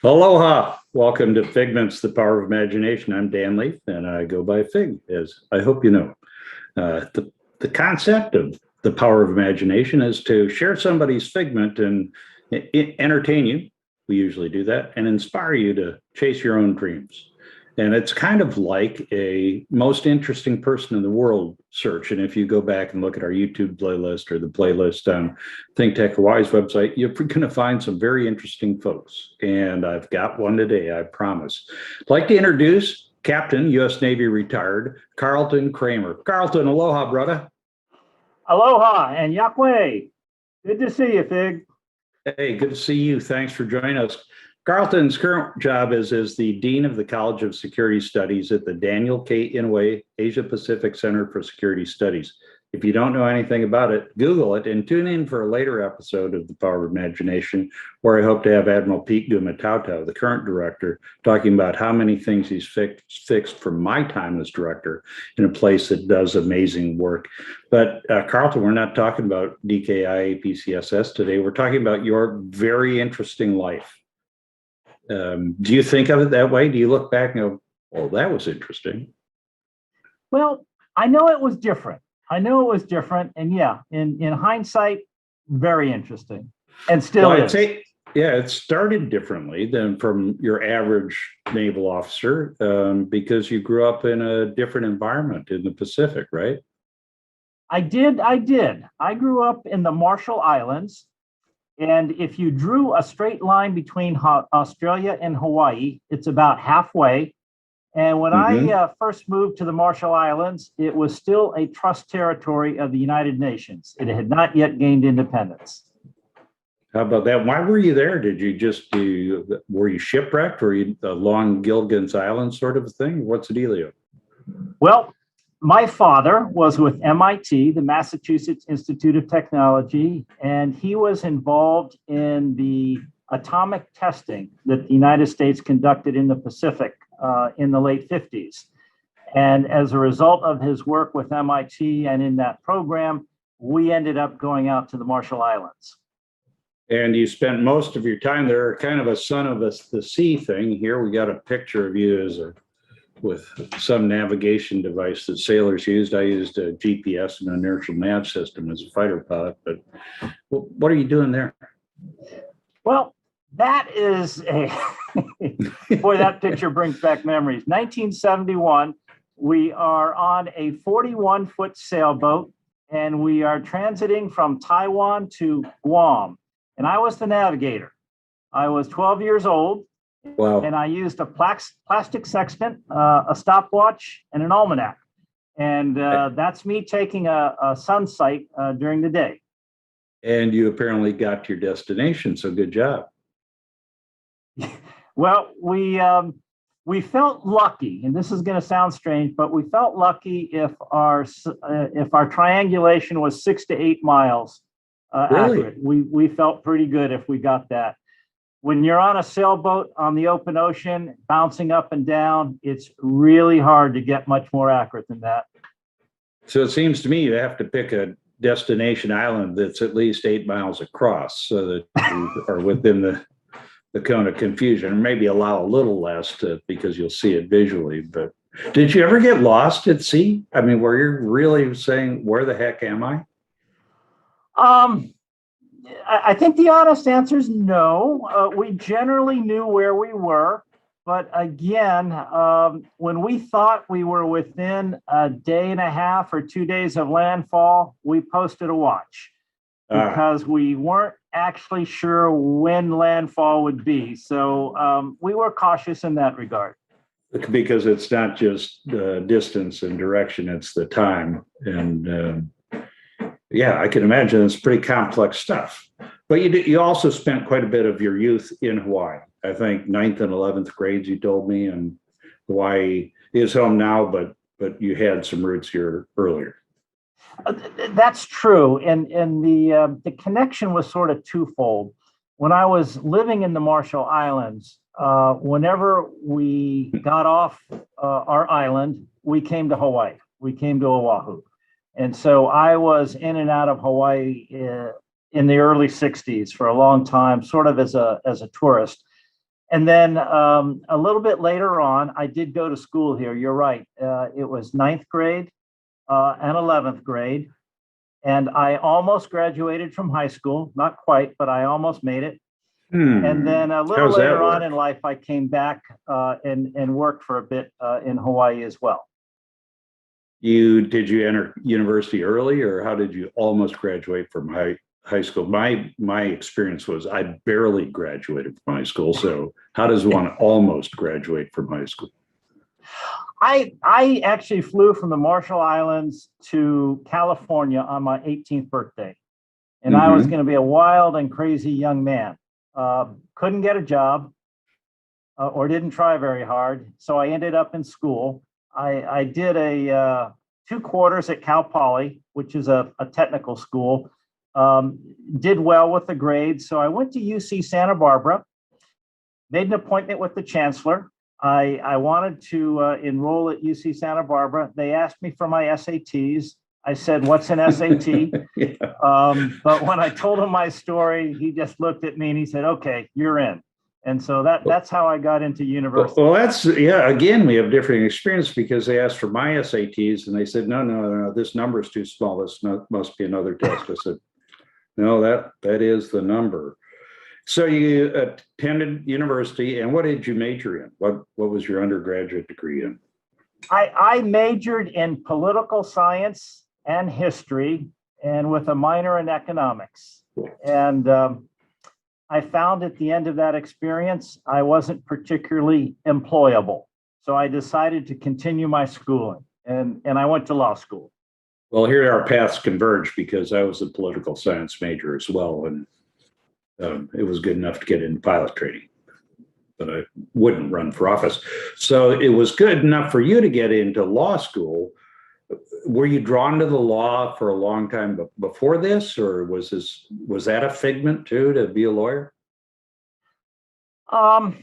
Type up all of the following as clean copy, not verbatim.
Aloha. Welcome to Figments, the Power of Imagination. I'm Dan Leaf, and I go by Fig, as I hope you know. The concept of the power of imagination is to share somebody's figment and entertain you. We usually do that, and inspire you to chase your own dreams. And it's kind of like a most interesting person in the world search. And if you go back and look at our YouTube playlist or the playlist on Think Tech Hawaii's website, you're going to find some very interesting folks. And I've got one today, I promise. I'd like to introduce Captain, U.S. Navy retired, Carlton Kramer. Carlton, aloha, brother. Aloha and Yakwe. Good to see you, Fig. Hey, good to see you. Thanks for joining us. Carlton's current job is as the Dean of the College of Security Studies at the Daniel K. Inouye Asia Pacific Center for Security Studies. If you don't know anything about it, Google it and tune in for a later episode of The Power of Imagination, where I hope to have Admiral Pete Gumatauta, the current director, talking about how many things he's fixed from my time as director in a place that does amazing work. But Carlton, we're not talking about DKI APCSS today. We're talking about your very interesting life. Do you think of it that way? Do you look back and go, "Oh, that was interesting"? Well, I know it was different. And yeah, in hindsight, very interesting. And still Well, is. it started differently than from your average naval officer, because you grew up in a different environment in the Pacific, right? I did. I grew up in the Marshall Islands. And if you drew a straight line between Australia and Hawaii, it's about halfway. And when I first moved to the Marshall Islands, it was still a trust territory of the United Nations. It had not yet gained independence. How about that? Why were you there? Were you shipwrecked? Were you along Gilligan's Island sort of a thing? What's the dealio? Well, my father was with MIT, the Massachusetts Institute of Technology, and he was involved in the atomic testing that the United States conducted in the Pacific in the late 50s. And as a result of his work with MIT and in that program, we ended up going out to the Marshall Islands. And you spent most of your time there, kind of a son of the sea thing. Here we got a picture of you with some navigation device that sailors used. I used a GPS and inertial nav system as a fighter pilot, but what are you doing there? Well, that is boy, that picture brings back memories. 1971, we are on a 41-foot sailboat, and we are transiting from Taiwan to Guam. And I was the navigator. I was 12 years old. Wow. And I used a plastic sextant, a stopwatch, and an almanac. And that's me taking a sun sight during the day. And you apparently got to your destination, so good job. Well, we felt lucky, and this is going to sound strange, but we felt lucky if our triangulation was 6 to 8 miles Really? accurate. We felt pretty good if we got that. When you're on a sailboat on the open ocean, bouncing up and down, it's really hard to get much more accurate than that. So it seems to me you have to pick a destination island that's at least 8 miles across so that you are within the cone of confusion, or maybe allow a little less because you'll see it visually. But did you ever get lost at sea? I mean, were you really saying, where the heck am I? I think the honest answer is no. We generally knew where we were, but again, when we thought we were within a day and a half or 2 days of landfall, we posted a watch because we weren't actually sure when landfall would be. So we were cautious in that regard. Because it's not just distance and direction, it's the time. And yeah, I can imagine it's pretty complex stuff. But you also spent quite a bit of your youth in Hawaii. I think 9th and 11th grades, you told me, and Hawaii is home now, but you had some roots here earlier. That's true. And the connection was sort of twofold. When I was living in the Marshall Islands, whenever we got off our island, we came to Hawaii. We came to Oahu. And so I was in and out of Hawaii in the early 60s for a long time, sort of as a tourist. And then a little bit later on, I did go to school here. You're right. It was ninth grade and 11th grade. And I almost graduated from high school. Not quite, but I almost made it. And then a little How's that later on work? in life, I came back and worked for a bit in Hawaii as well. Did you enter university early, or how did you almost graduate from high school? My experience was I barely graduated from high school. So how does one almost graduate from high school? I actually flew from the Marshall Islands to California on my 18th birthday. And I was going to be a wild and crazy young man. Couldn't get a job or didn't try very hard. So I ended up in school. I did a 2 quarters at Cal Poly, which is a technical school. Did well with the grades. So I went to UC Santa Barbara, made an appointment with the chancellor. I wanted to enroll at UC Santa Barbara. They asked me for my SATs. I said, "What's an SAT?" Yeah. But when I told him my story, he just looked at me and he said, "Okay, you're in." And so that's how I got into university. Well, yeah, again, we have different experience because they asked for my SATs and they said, no, this number is too small. This must be another test. I said, no, that is the number. So you attended university, and what did you major in? What was your undergraduate degree in? I majored in political science and history, and with a minor in economics. And I found at the end of that experience, I wasn't particularly employable. So I decided to continue my schooling, and I went to law school. Well, here our paths converge because I was a political science major as well, and it was good enough to get into pilot training, but I wouldn't run for office. So it was good enough for you to get into law school. Were you drawn to the law for a long time before this, or was that a figment too, to be a lawyer? I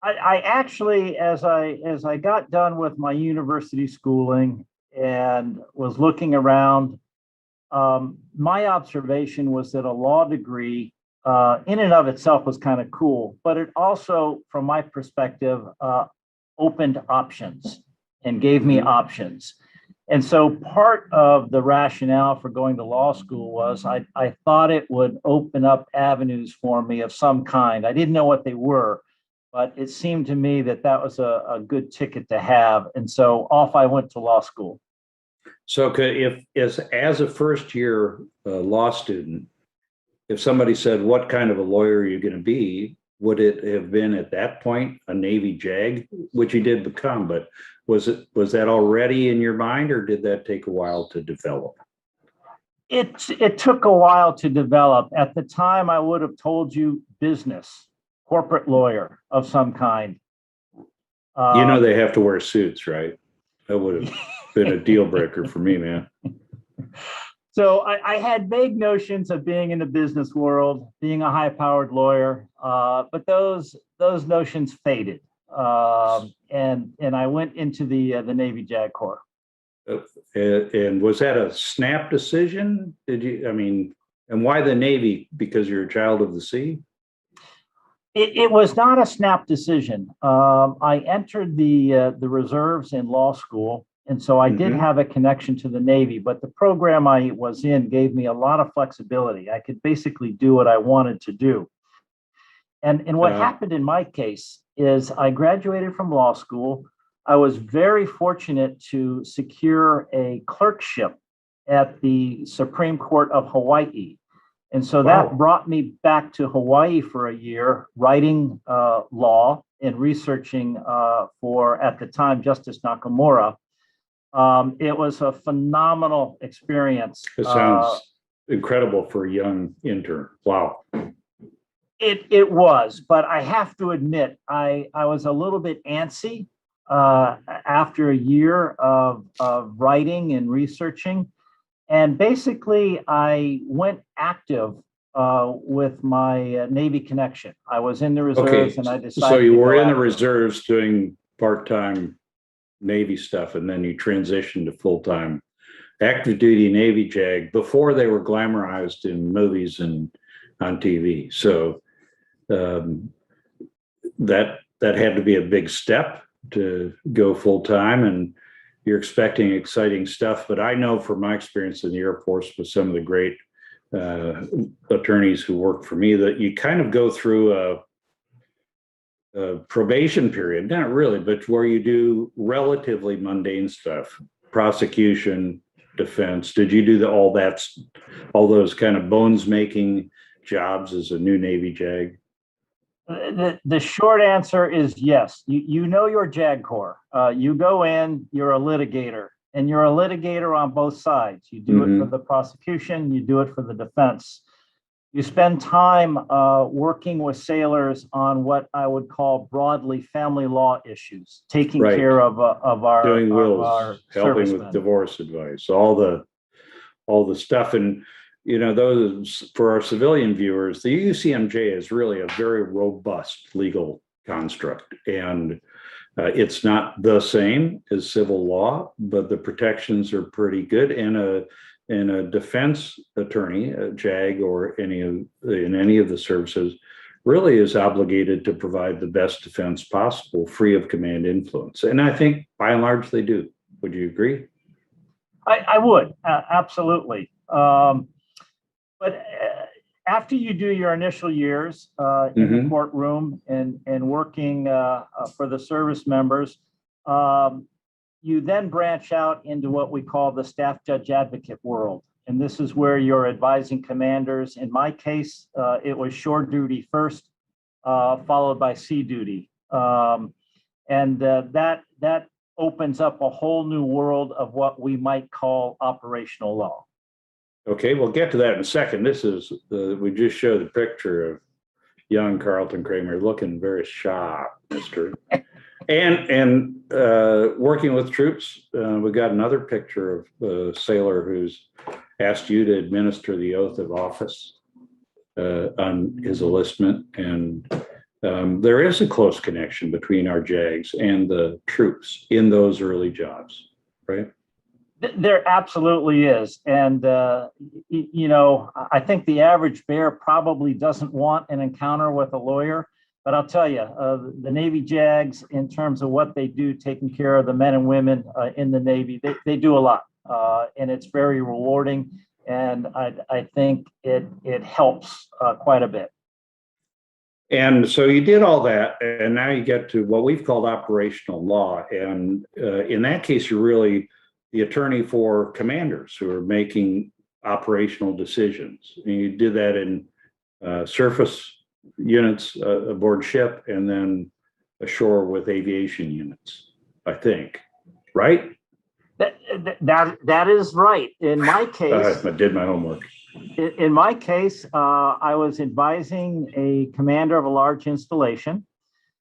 actually, as I got done with my university schooling and was looking around, my observation was that a law degree in and of itself was kind of cool, but it also, from my perspective, opened options and gave me options. And so part of the rationale for going to law school was I thought it would open up avenues for me of some kind. I didn't know what they were, but it seemed to me that was a good ticket to have. And so off I went to law school. So if as a first year law student, if somebody said, what kind of a lawyer are you going to be? Would it have been at that point a Navy JAG, which you did become, but was that already in your mind, or did that take a while to develop? It took a while to develop. At the time, I would have told you business, corporate lawyer of some kind. They have to wear suits, right? That would have been a deal breaker for me, man. So I had vague notions of being in the business world, being a high-powered lawyer, but those notions faded, and I went into the Navy JAG Corps. And was that a snap decision? And why the Navy? Because you're a child of the sea? It was not a snap decision. I entered the reserves in law school. And so I did have a connection to the Navy, but the program I was in gave me a lot of flexibility. I could basically do what I wanted to do. And what happened in my case is I graduated from law school. I was very fortunate to secure a clerkship at the Supreme Court of Hawaii. And so that brought me back to Hawaii for a year, writing law and researching for, at the time, Justice Nakamura. It was a phenomenal experience. It sounds incredible for a young intern. Wow. It was, but I have to admit, I was a little bit antsy after a year of writing and researching. And basically, I went active with my Navy connection. I was in the reserves, and I decided. So you were in the reserves doing part-time Navy stuff, and then you transitioned to full-time active duty Navy JAG before they were glamorized in movies and on TV. So that had to be a big step to go full time, and you're expecting exciting stuff. But I know from my experience in the Air Force with some of the great attorneys who work for me that you kind of go through a probation period, not really, but where you do relatively mundane stuff, prosecution, defense. Did you do all those kind of bones making jobs as a new Navy JAG? The short answer is yes. You know your JAG Corps. You go in, you're a litigator, and you're a litigator on both sides. You do it for the prosecution, you do it for the defense. You spend time working with sailors on what I would call broadly family law issues, taking care of our doing wills, our helping servicemen. with divorce advice, all the stuff. And those, for our civilian viewers, the UCMJ is really a very robust legal construct, and it's not the same as civil law, but the protections are pretty good. And a defense attorney, a JAG, or in any of the services, really is obligated to provide the best defense possible, free of command influence. And I think by and large they do. Would you agree? I would, absolutely. But after you do your initial years in the courtroom and working for the service members, you then branch out into what we call the staff judge advocate world. And this is where you're advising commanders. In my case, it was shore duty first, followed by sea duty. And that opens up a whole new world of what we might call operational law. Okay, we'll get to that in a second. This is, we just showed a picture of young Carlton Kramer looking very sharp, mister. And working with troops, we got another picture of a sailor who's asked you to administer the oath of office on his enlistment. And there is a close connection between our JAGs and the troops in those early jobs, right? There absolutely is. And, I think the average bear probably doesn't want an encounter with a lawyer. But I'll tell you, the Navy JAGs, in terms of what they do, taking care of the men and women in the Navy, they do a lot. And it's very rewarding. And I think it helps quite a bit. And so you did all that, and now you get to what we've called operational law. And in that case, you're really the attorney for commanders who are making operational decisions. And you did that in surface units aboard ship, and then ashore with aviation units, I think, right? That is right. In my case, I did my homework. In my case, I was advising a commander of a large installation.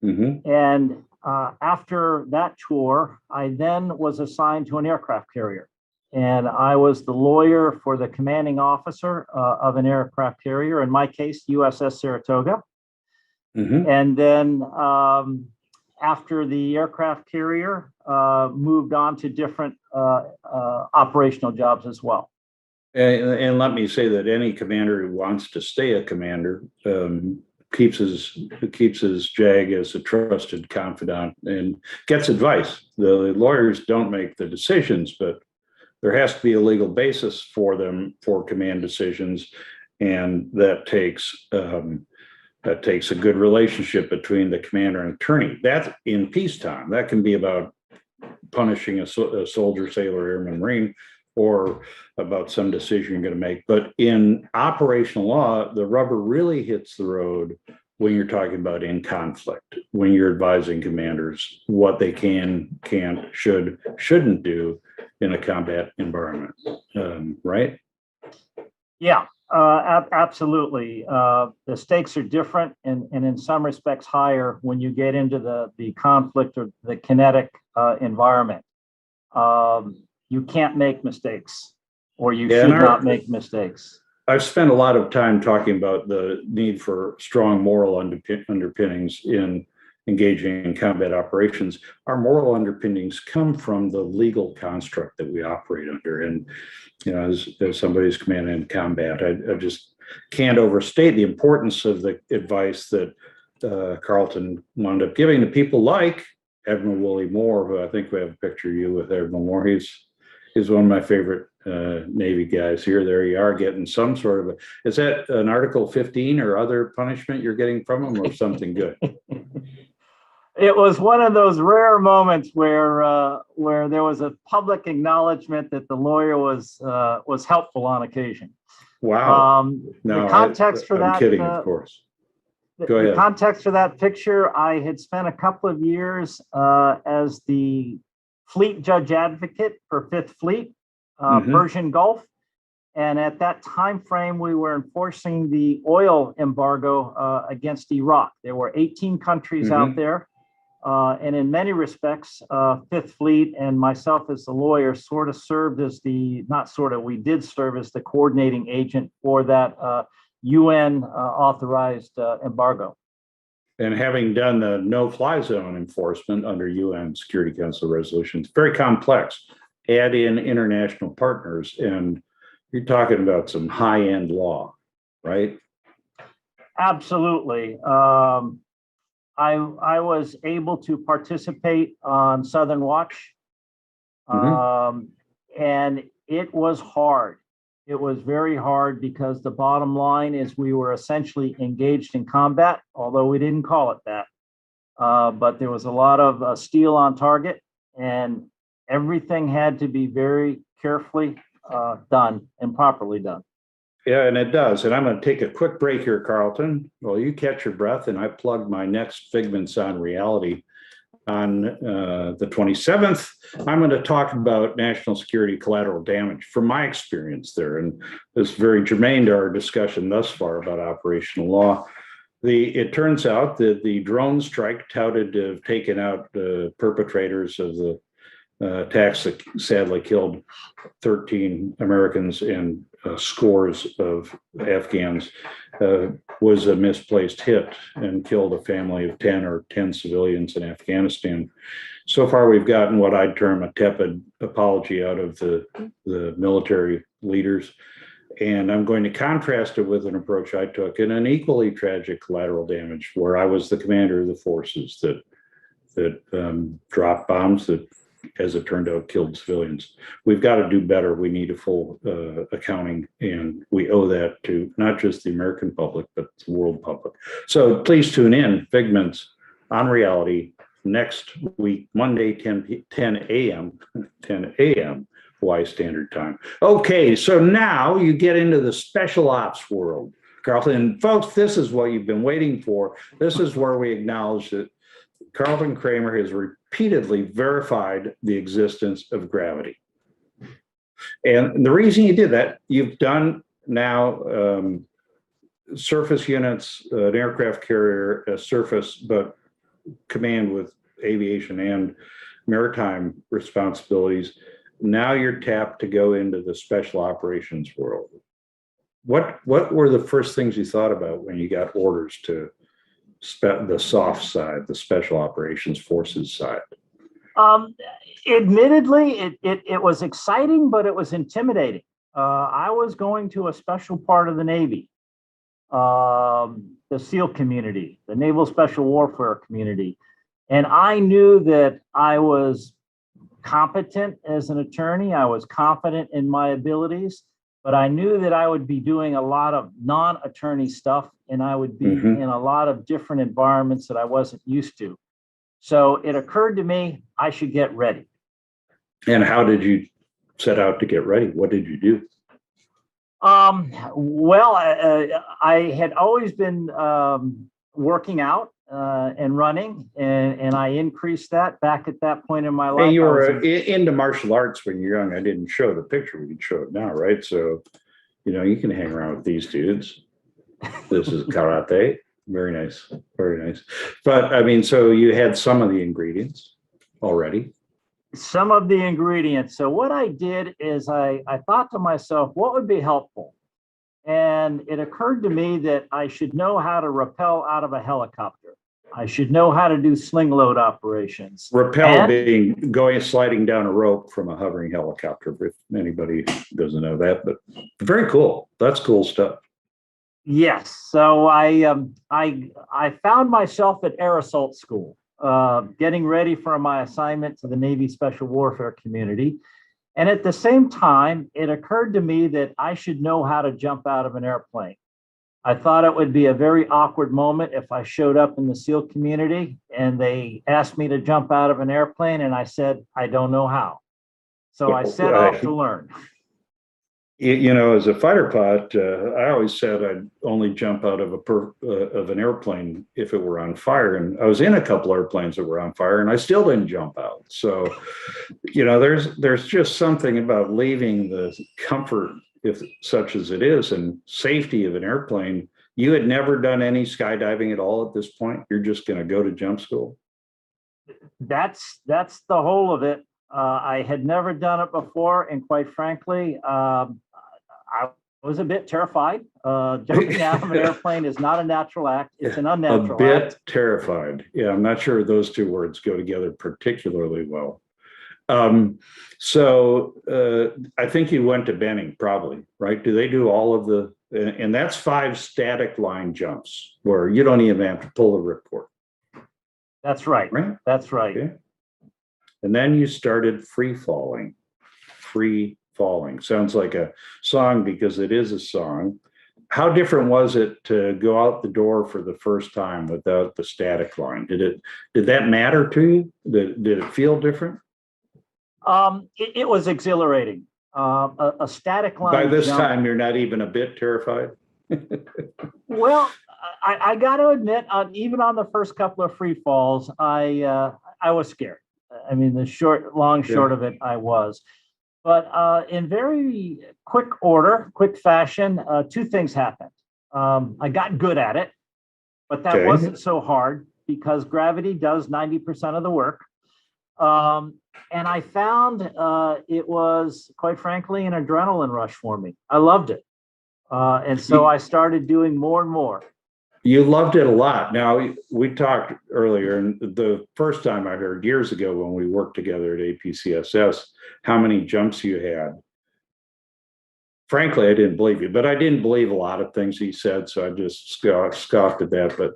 And after that tour, I then was assigned to an aircraft carrier. And I was the lawyer for the commanding officer of an aircraft carrier, in my case, USS Saratoga. And then after the aircraft carrier, moved on to different operational jobs as well. And let me say that any commander who wants to stay a commander keeps his JAG as a trusted confidant and gets advice. The lawyers don't make the decisions, but there has to be a legal basis for them for command decisions, and that takes a good relationship between the commander and attorney. That's in peacetime. That can be about punishing a soldier, sailor, airman, marine, or about some decision you're going to make. But in operational law, the rubber really hits the road when you're talking about in conflict, when you're advising commanders what they can, can't, shouldn't do in a combat environment, right? Yeah, absolutely. The stakes are different and in some respects higher when you get into the conflict or the kinetic environment. You can't make mistakes, or you should not make mistakes. I've spent a lot of time talking about the need for strong moral underpinnings in engaging in combat operations. Our moral underpinnings come from the legal construct that we operate under. And, as somebody who's commanding in combat, I just can't overstate the importance of the advice that Carlton wound up giving to people like Admiral Willie Moore, who I think we have a picture of you with Admiral Moore. He's one of my favorite Navy guys here. There you are, getting some sort of is that an Article 15 or other punishment you're getting from him, or something good? It was one of those rare moments where there was a public acknowledgement that the lawyer was helpful on occasion. Wow. No, the context for that. I'm kidding, of course. Go ahead. The context for that picture, I had spent a couple of years as the fleet judge advocate for Fifth Fleet, Persian Gulf. And at that time frame, we were enforcing the oil embargo against Iraq. There were 18 countries out there. And in many respects, Fifth Fleet and myself as the lawyer sort of served as we did serve as the coordinating agent for that UN authorized embargo. And having done the no-fly zone enforcement under UN Security Council resolutions, very complex. Add in international partners, and you're talking about some high-end law, right? Absolutely. I was able to participate on Southern Watch, and it was hard. It was very hard because the bottom line is we were essentially engaged in combat, although we didn't call it that. But there was a lot of steel on target, and everything had to be very carefully done and properly done. Yeah, and it does. And I'm going to take a quick break here, Carlton. Well, you catch your breath, and I plug my next Figments on Reality on the 27th. I'm going to talk about national security collateral damage from my experience there. And this is very germane to our discussion thus far about operational law. It turns out that the drone strike touted to have taken out the perpetrators of the attacks that sadly killed 13 Americans and scores of Afghans was a misplaced hit and killed a family of 10 civilians in Afghanistan. So far, we've gotten what I'd term a tepid apology out of the military leaders. And I'm going to contrast it with an approach I took in an equally tragic collateral damage, where I was the commander of the forces that dropped bombs that, as it turned out, killed civilians. We've got to do better. We need a full accounting, and we owe that to not just the American public, but the world public. So please tune in, Figments on Reality, next week, Monday, 10 a.m. Hawaii Standard Time. Okay, so now you get into the special ops world, Carlton. And folks, this is what you've been waiting for. This is where we acknowledge that Carlton Kramer has repeatedly verified the existence of gravity. And the reason you did that, you've done now surface units, an aircraft carrier, a surface, but command with aviation and maritime responsibilities. Now you're tapped to go into the special operations world. What were the first things you thought about when you got orders to the soft side, the special operations forces side? Admittedly, it was exciting, but it was intimidating. I was going to a special part of the Navy, the SEAL community, the Naval Special Warfare community. And I knew that I was competent as an attorney. I was confident in my abilities, but I knew that I would be doing a lot of non-attorney stuff, and I would be in a lot of different environments that I wasn't used to. So it occurred to me I should get ready. And how did you set out to get ready? What did you do? Well, I had always been working out and running, and I increased that back at that point in my life. Hey, you were into martial arts when you're young. I didn't show the picture. We can show it now, right? So, you can hang around with these dudes. This is karate. Very nice. Very nice. But I mean, so you had some of the ingredients already. Some of the ingredients. So what I did is I thought to myself, what would be helpful? And it occurred to me that I should know how to rappel out of a helicopter. I should know how to do sling load operations. Rappel being sliding down a rope from a hovering helicopter, if anybody doesn't know that, but very cool. That's cool stuff. Yes. So I found myself at air assault school, getting ready for my assignment to the Navy Special Warfare Community. And at the same time, it occurred to me that I should know how to jump out of an airplane. I thought it would be a very awkward moment if I showed up in the SEAL community and they asked me to jump out of an airplane, and I said, I don't know how. So I Well, set off to learn. as a fighter pilot, I always said I'd only jump out of of an airplane if it were on fire. And I was in a couple airplanes that were on fire, and I still didn't jump out. So, there's just something about leaving the comfort, if such as it is, and safety of an airplane. You had never done any skydiving at all at this point. You're just going to go to jump school. That's the whole of it. I had never done it before, and quite frankly, I was a bit terrified. Jumping out of an airplane is not a natural act; it's an unnatural A bit act. terrified. Yeah, I'm not sure those two words go together particularly well. I think you went to Benning, probably, right? Do they do all of the? And that's 5 static line jumps where you don't even have to pull the ripcord, That's right. right? That's right. Okay. And then you started free falling. Free falling sounds like a song because it is a song. How different was it to go out the door for the first time without the static line? Did that matter to you? Did it feel different? It was exhilarating. A static line. By this jump, time, you're not even a bit terrified. well, I got to admit, even on the first couple of free falls, I was scared. I mean, long short of it, I was. But in very quick fashion, 2 things happened. I got good at it, but that Okay. wasn't so hard because gravity does 90% of the work. And I found it was, quite frankly, an adrenaline rush for me. I loved it. And so I started doing more and more. You loved it a lot. Now, we talked earlier, and the first time I heard years ago when we worked together at APCSS, how many jumps you had. Frankly, I didn't believe you, but I didn't believe a lot of things he said, so I just scoffed at that. But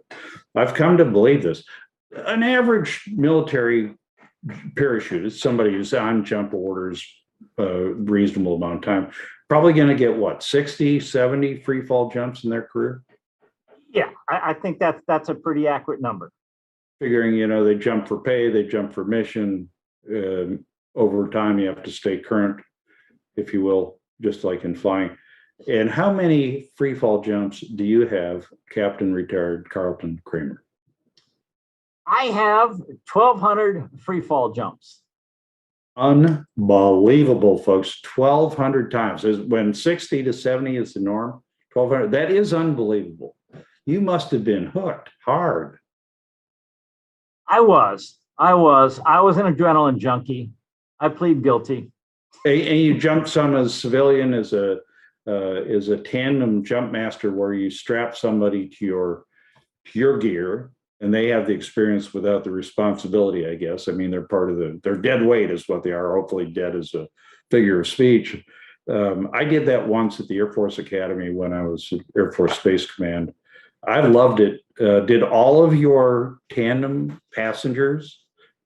I've come to believe this. An average military parachutist, somebody who's on jump orders a reasonable amount of time, probably going to get what, 60, 70 free fall jumps in their career? Yeah, I think that's a pretty accurate number. Figuring, they jump for pay, they jump for mission. Over time, you have to stay current, if you will, just like in flying. And how many free fall jumps do you have, Captain Retired Carlton Kramer? I have 1,200 free fall jumps. Unbelievable, folks. 1,200 times. When 60 to 70 is the norm, 1,200. That is unbelievable. You must have been hooked hard. I was an adrenaline junkie. I plead guilty. And you jumped some as civilian, as a tandem jump master, where you strap somebody to your gear, and they have the experience without the responsibility, I guess. I mean, they're part of their dead weight is what they are. Hopefully, dead is a figure of speech. I did that once at the Air Force Academy when I was at Air Force Space Command. I loved it. Did all of your tandem passengers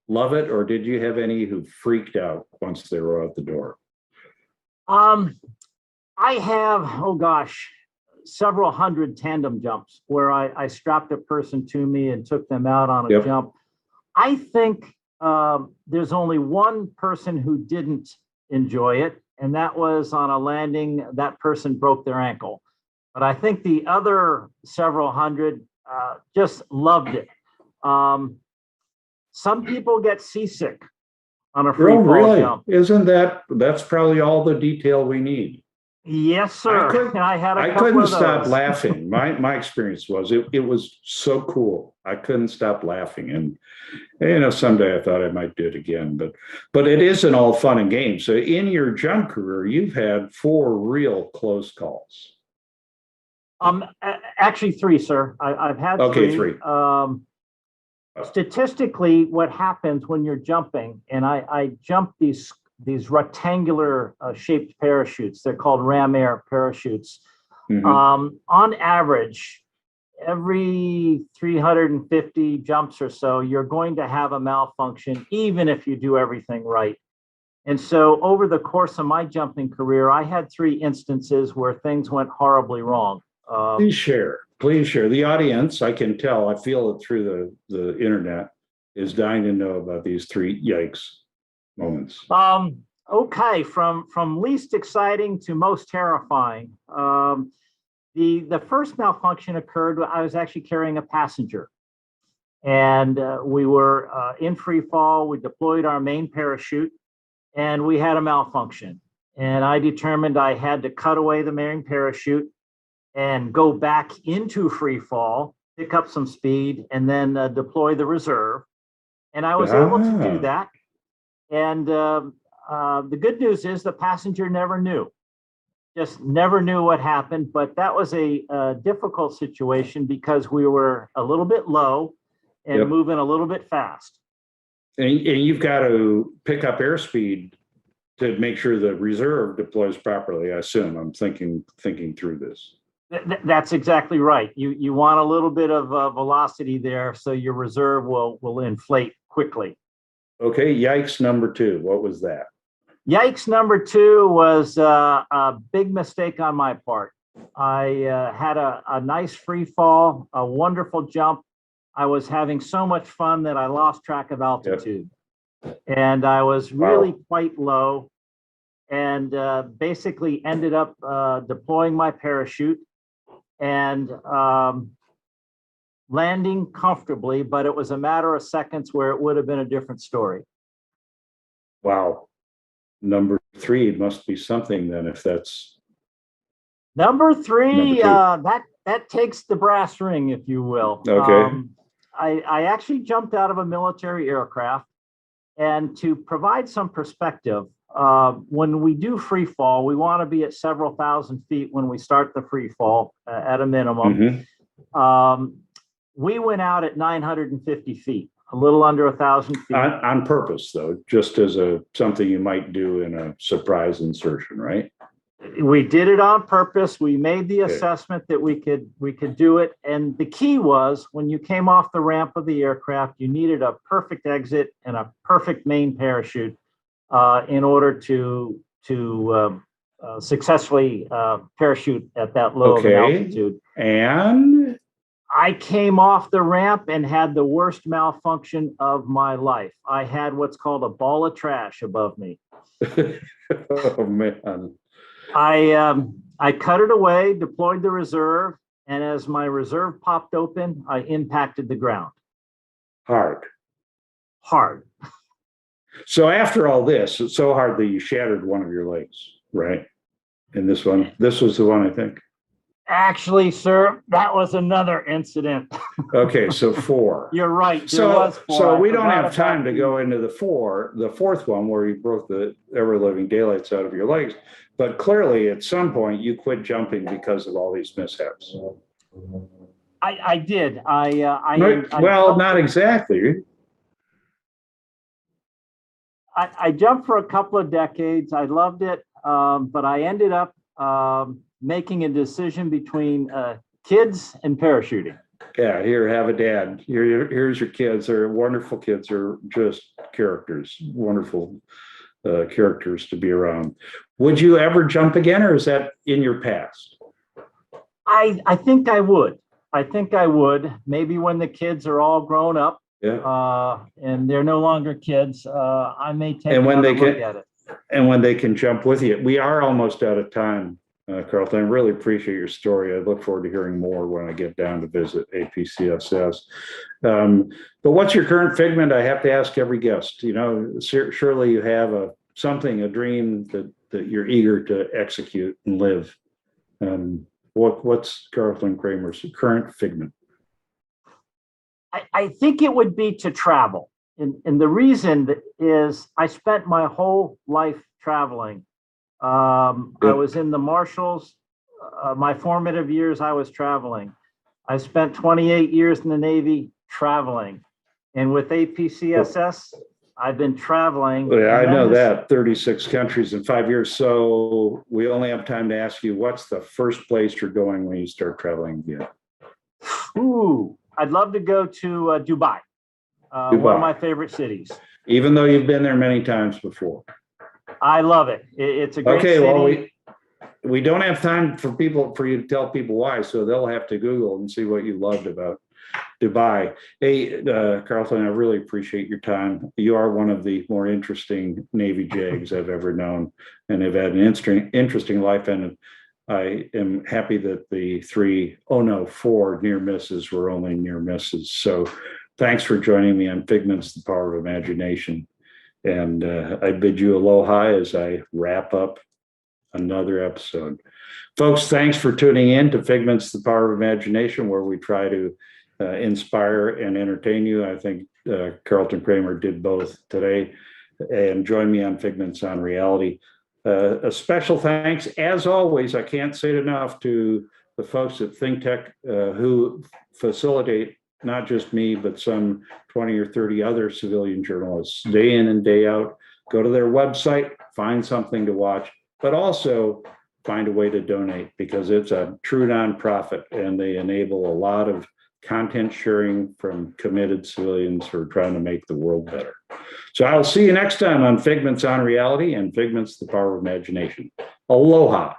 love it, or did you have any who freaked out once they were out the door? I have, oh gosh, several hundred tandem jumps where I strapped a person to me and took them out on a jump. I think there's only one person who didn't enjoy it, and that was on a landing. That person broke their ankle. But I think the other several hundred just loved it. Some people get seasick on a free fall jump. Isn't that's probably all the detail we need? Yes, sir. I couldn't stop laughing. My experience was it was so cool. I couldn't stop laughing, and someday I thought I might do it again. But it isn't all fun and games. So in your jump career, you've had 4 real close calls. Actually 3, sir. I've had 3. Okay, 3. Statistically, what happens when you're jumping, and I jump these rectangular shaped parachutes. They're called ram air parachutes. On average, every 350 jumps or so, you're going to have a malfunction, even if you do everything right. And so over the course of my jumping career, I had 3 instances where things went horribly wrong. Please share. Please share. The audience, I can tell, I feel it through the internet, is dying to know about these 3 yikes moments. Okay, from least exciting to most terrifying. The first malfunction occurred. I was actually carrying a passenger, and we were in free fall. We deployed our main parachute, and we had a malfunction. And I determined I had to cut away the main parachute and go back into free fall, pick up some speed, and then deploy the reserve. And I was able to do that. And the good news is the passenger never knew, just never knew what happened. But that was a difficult situation because we were a little bit low and moving a little bit fast. And you've got to pick up airspeed to make sure the reserve deploys properly. I assume. I'm thinking through this. That's exactly right. You want a little bit of velocity there, so your reserve will inflate quickly. Okay, yikes number 2. What was that? Yikes number 2 was a big mistake on my part. I had a nice free fall, a wonderful jump. I was having so much fun that I lost track of altitude. And I was really quite low, and basically ended up deploying my parachute and landing comfortably, but it was a matter of seconds where it would have been a different story. Wow. Number 3 must be something then, if that's number 3. That takes the brass ring, if you will. Okay. I actually jumped out of a military aircraft, and to provide some perspective, when we do free fall, we want to be at several thousand feet when we start the free fall at a minimum. We went out at 950 feet, a little under 1,000 feet. On purpose, though, just as something you might do in a surprise insertion, right? We did it on purpose. We made the assessment that we could do it. And the key was, when you came off the ramp of the aircraft, you needed a perfect exit and a perfect main parachute in order to successfully parachute at that low of an altitude. And I came off the ramp and had the worst malfunction of my life. I had what's called a ball of trash above me. Oh, man. I cut it away, deployed the reserve, and as my reserve popped open, I impacted the ground. Hard. So after all this, it's so hard that you shattered one of your legs, right? And this was the one, I think. Actually, sir, that was another incident. Okay, so 4. You're right. So we don't have time to go into the 4th one where you broke the ever-living daylights out of your legs. But clearly, at some point, you quit jumping because of all these mishaps. I did. Well, not exactly. I jumped for a couple of decades. I loved it, but I ended up making a decision between kids and parachuting. Yeah, here, have a dad. Here's your kids. They're wonderful kids. They're just characters, wonderful characters to be around. Would you ever jump again, or is that in your past? I think I would. Maybe when the kids are all grown up, and they're no longer kids, I may take another look at it. And when they can jump with you. We are almost out of time, Carlton. I really appreciate your story. I look forward to hearing more when I get down to visit APCSS. But what's your current figment? I have to ask every guest. You know, surely you have a dream that you're eager to execute and live. What's Carlton Kramer's current figment? I think it would be to travel. And the reason is I spent my whole life traveling. I was in the Marshals. My formative years, I was traveling. I spent 28 years in the Navy traveling. And with APCSS, I've been traveling. Well, yeah, I know tremendous- that 36 countries in 5 years. So we only have time to ask you, what's the first place you're going when you start traveling again? Ooh, I'd love to go to Dubai, one Dubai. of my favorite cities. Even though you've been there many times before. I love it. It's a great Okay, city. well, we don't have time for you to tell people why, so they'll have to Google and see what you loved about Dubai. Hey, Carlton, I really appreciate your time. You are one of the more interesting Navy JAGs I've ever known, and have had an interesting life. And I am happy that the 4 near misses were only near misses. So thanks for joining me on Figments, the Power of Imagination. And I bid you aloha as I wrap up another episode. Folks, thanks for tuning in to Figments, the Power of Imagination, where we try to inspire and entertain you. I think Carlton Kramer did both today. And join me on Figments on Reality. A special thanks, as always, I can't say it enough, to the folks at ThinkTech who facilitate not just me, but some 20 or 30 other civilian journalists day in and day out. Go to their website, find something to watch, but also find a way to donate, because it's a true nonprofit and they enable a lot of content sharing from committed civilians who are trying to make the world better. So I'll see you next time on Figments on Reality and Figments, the Power of Imagination. Aloha.